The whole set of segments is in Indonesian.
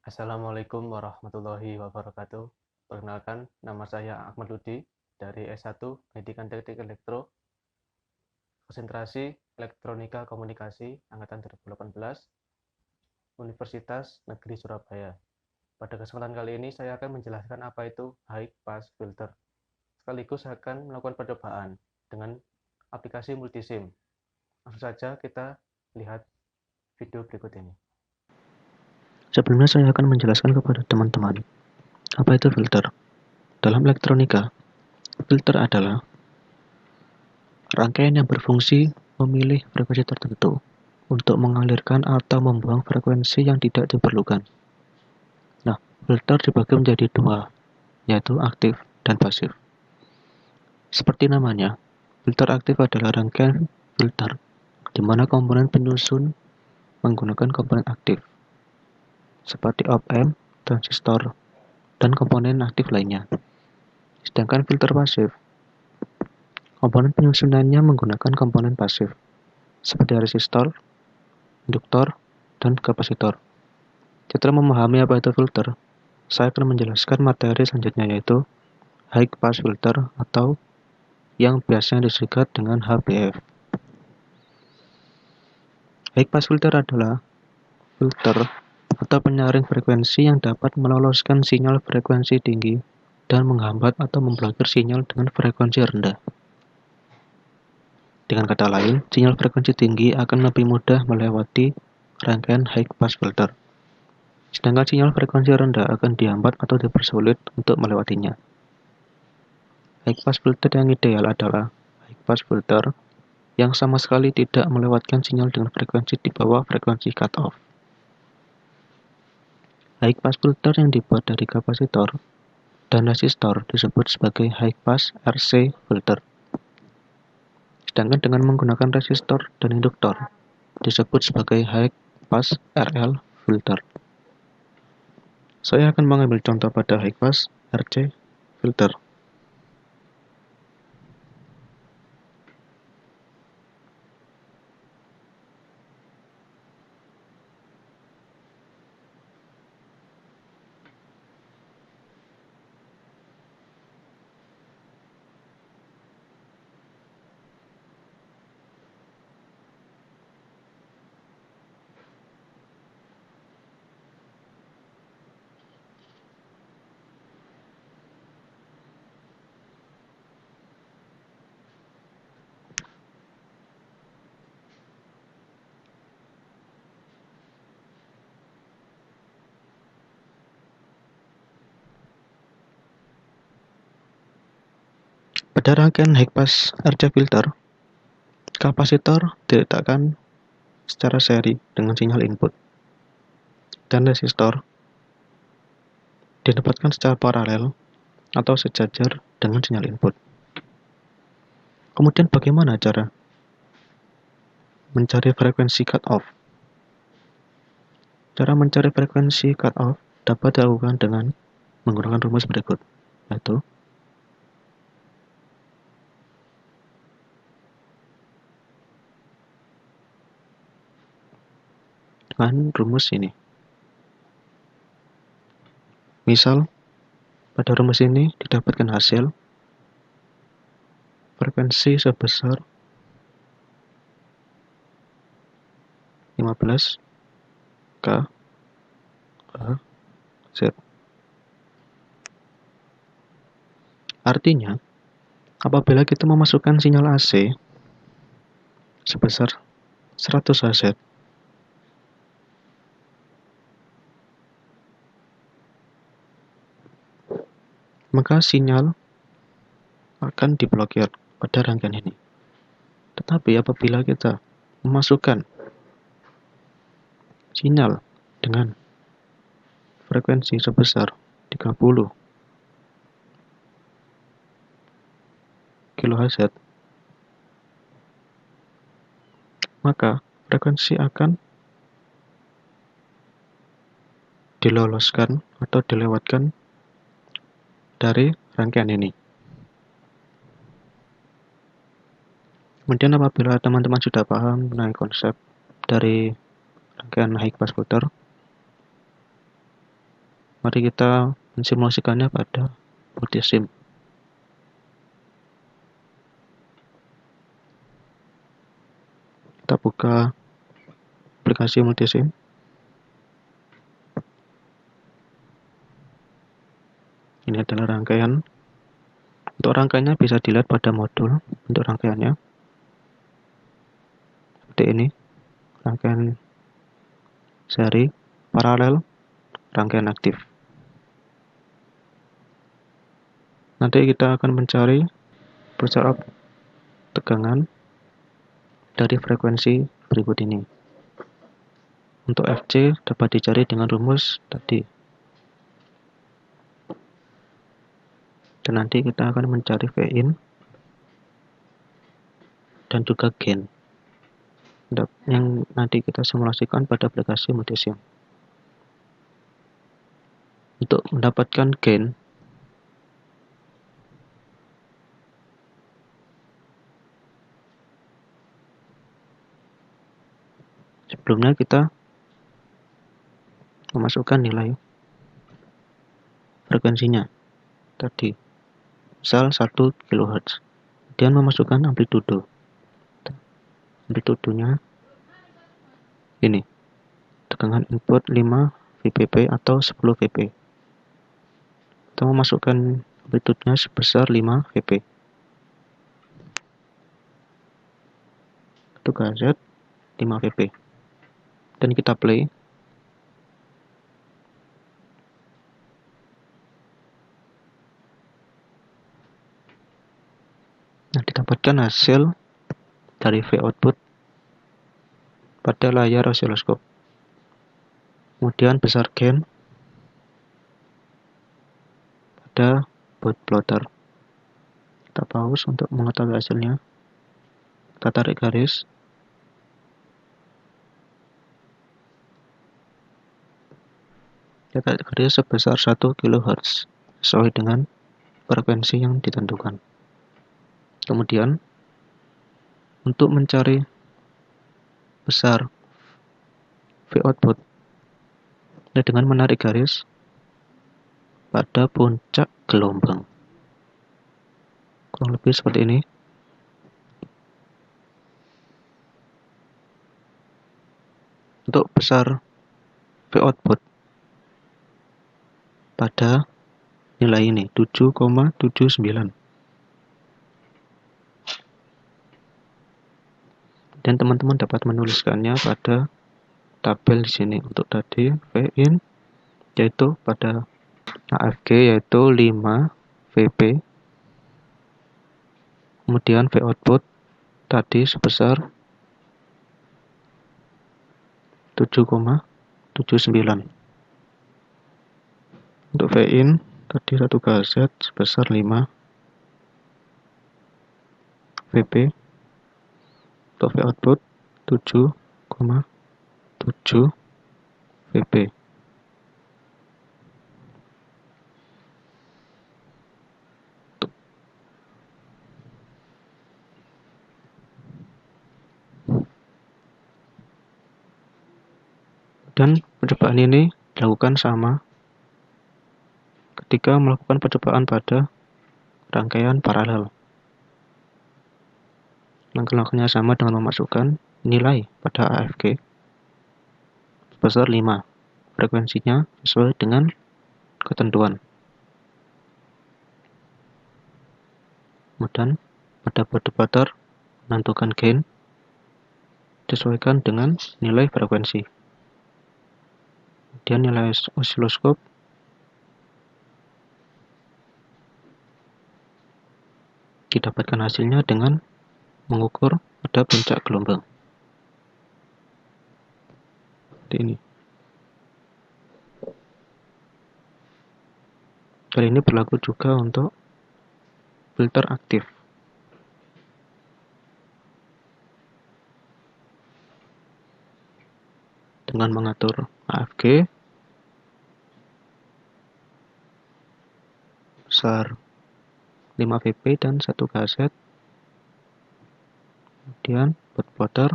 Assalamualaikum warahmatullahi wabarakatuh. Perkenalkan, nama saya Ahmad Ludi dari S1 Pendidikan Teknik Elektro, konsentrasi Elektronika Komunikasi angkatan 2018, Universitas Negeri Surabaya. Pada kesempatan kali ini saya akan menjelaskan apa itu high pass filter. Sekaligus akan melakukan percobaan dengan aplikasi multisim. Langsung saja kita lihat video berikut ini. Sebelumnya saya akan menjelaskan kepada teman-teman apa itu filter. Dalam elektronika, filter adalah rangkaian yang berfungsi memilih frekuensi tertentu untuk mengalirkan atau membuang frekuensi yang tidak diperlukan. Nah, filter dibagi menjadi dua, yaitu aktif dan pasif. Seperti namanya, filter aktif adalah rangkaian filter di mana komponen penyusun menggunakan komponen aktif, seperti op-amp, transistor, dan komponen aktif lainnya. Sedangkan filter pasif, komponen penyusunannya menggunakan komponen pasif, seperti resistor, induktor, dan kapasitor. Setelah memahami apa itu filter, saya akan menjelaskan materi selanjutnya yaitu high pass filter atau yang biasanya disingkat dengan HPF. High pass filter adalah filter atau penyaring frekuensi yang dapat meloloskan sinyal frekuensi tinggi dan menghambat atau memblokir sinyal dengan frekuensi rendah. Dengan kata lain, sinyal frekuensi tinggi akan lebih mudah melewati rangkaian high pass filter, sedangkan sinyal frekuensi rendah akan dihambat atau dipersulit untuk melewatinya. High pass filter yang ideal adalah high pass filter yang sama sekali tidak melewatkan sinyal dengan frekuensi di bawah frekuensi cutoff. High pass filter yang dibuat dari kapasitor dan resistor disebut sebagai high pass RC filter. Sedangkan dengan menggunakan resistor dan induktor disebut sebagai high pass RL filter. Saya akan mengambil contoh pada high pass RC filter. Pada rangkaian high pass RC filter, kapasitor diletakkan secara seri dengan sinyal input, dan resistor ditempatkan secara paralel atau sejajar dengan sinyal input. Kemudian bagaimana cara mencari frekuensi cutoff? Cara mencari frekuensi cutoff dapat dilakukan dengan menggunakan rumus berikut, yaitu dengan rumus ini. Misal, pada rumus ini didapatkan hasil frekuensi sebesar 15 K A Z. Artinya, apabila kita memasukkan sinyal AC sebesar 100 Hz, maka sinyal akan diblokir pada rangkaian ini. Tetapi apabila kita memasukkan sinyal dengan frekuensi sebesar 30 kHz, maka frekuensi akan diloloskan atau dilewatkan dari rangkaian ini. Kemudian apabila teman-teman sudah paham mengenai konsep dari rangkaian high pass filter, Mari kita mensimulasikannya pada multisim. Kita buka aplikasi multisim. Ini adalah rangkaian. Untuk rangkaiannya bisa dilihat pada modul untuk rangkaiannya. Seperti ini. Rangkaian seri, paralel, rangkaian aktif. Nanti kita akan mencari pressure of tegangan dari frekuensi berikut ini. Untuk Fc dapat dicari dengan rumus tadi. Dan nanti kita akan mencari Vin dan juga gain yang nanti kita simulasikan pada aplikasi multisim. Untuk mendapatkan gain, sebelumnya kita memasukkan nilai frekuensinya tadi, misal 1 kHz. Kemudian memasukkan amplitudo. Amplitudonya ini, tegangan input 5 VPP atau 10 VP. Kita memasukkan amplitudenya sebesar 5 VP. 1 kHz 5 VP. Dan kita play. Nah, didapatkan hasil dari V output pada layar osiloskop. Kemudian besar gain pada baud plotter. Kita pause untuk mengetahui hasilnya. Kita tarik garis. Kita tarik garis sebesar 1 kHz sesuai dengan frekuensi yang ditentukan. Kemudian untuk mencari besar V output dengan menarik garis pada puncak gelombang. Kurang lebih seperti ini. Untuk besar V output pada nilai ini 7,79. Dan teman-teman dapat menuliskannya pada tabel di sini. Untuk tadi Vin yaitu pada AFG yaitu 5 VP. Kemudian V output tadi sebesar 7,79. Untuk Vin tadi 1 kHz sebesar 5 VP. Untuk V output 7,7 VP. Dan percobaan ini dilakukan sama ketika melakukan percobaan pada rangkaian paralel. Langkah-langkahnya sama dengan memasukkan nilai pada AFG sebesar 5. Frekuensinya sesuai dengan ketentuan. Kemudian pada baud plotter menentukan gain disesuaikan dengan nilai frekuensi. Kemudian nilai osiloskop didapatkan hasilnya dengan mengukur pada puncak gelombang. Seperti ini. Hal ini berlaku juga untuk filter aktif. Dengan mengatur AFG besar 5 VP dan 1 kHz. Kemudian baud plotter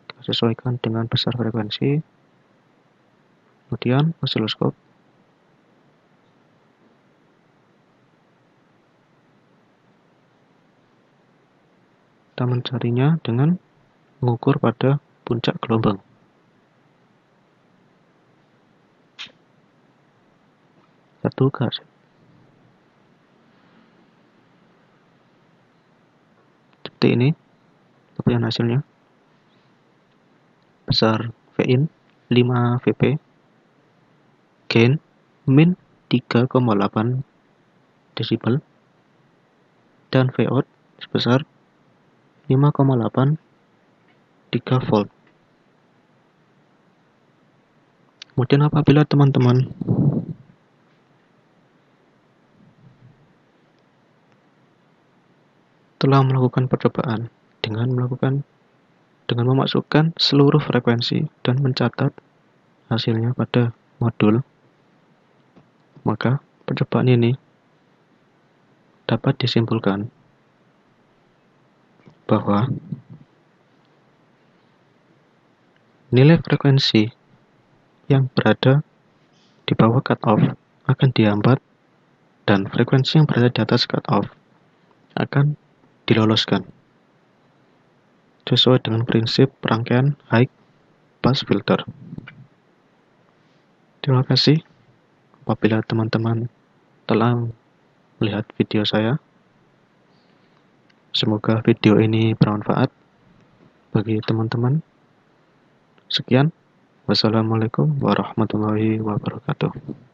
kita sesuaikan dengan besar frekuensi. Kemudian osiloskop Cara mencarinya dengan mengukur pada puncak gelombang. Satu garis. Seperti ini kemudian hasilnya. Besar Vin 5 Vp, gain min 3,8 desibel, dan Vout sebesar 5,8 3 volt. Kemudian apabila teman-teman telah melakukan percobaan dengan memasukkan seluruh frekuensi dan mencatat hasilnya pada modul, maka percobaan ini dapat disimpulkan bahwa nilai frekuensi yang berada di bawah cutoff akan dihambat dan frekuensi yang berada di atas cutoff akan diloloskan sesuai dengan prinsip rangkaian high pass filter. Terima kasih apabila teman-teman telah melihat video saya. Semoga video ini bermanfaat bagi teman-teman. Sekian. Wassalamualaikum warahmatullahi wabarakatuh.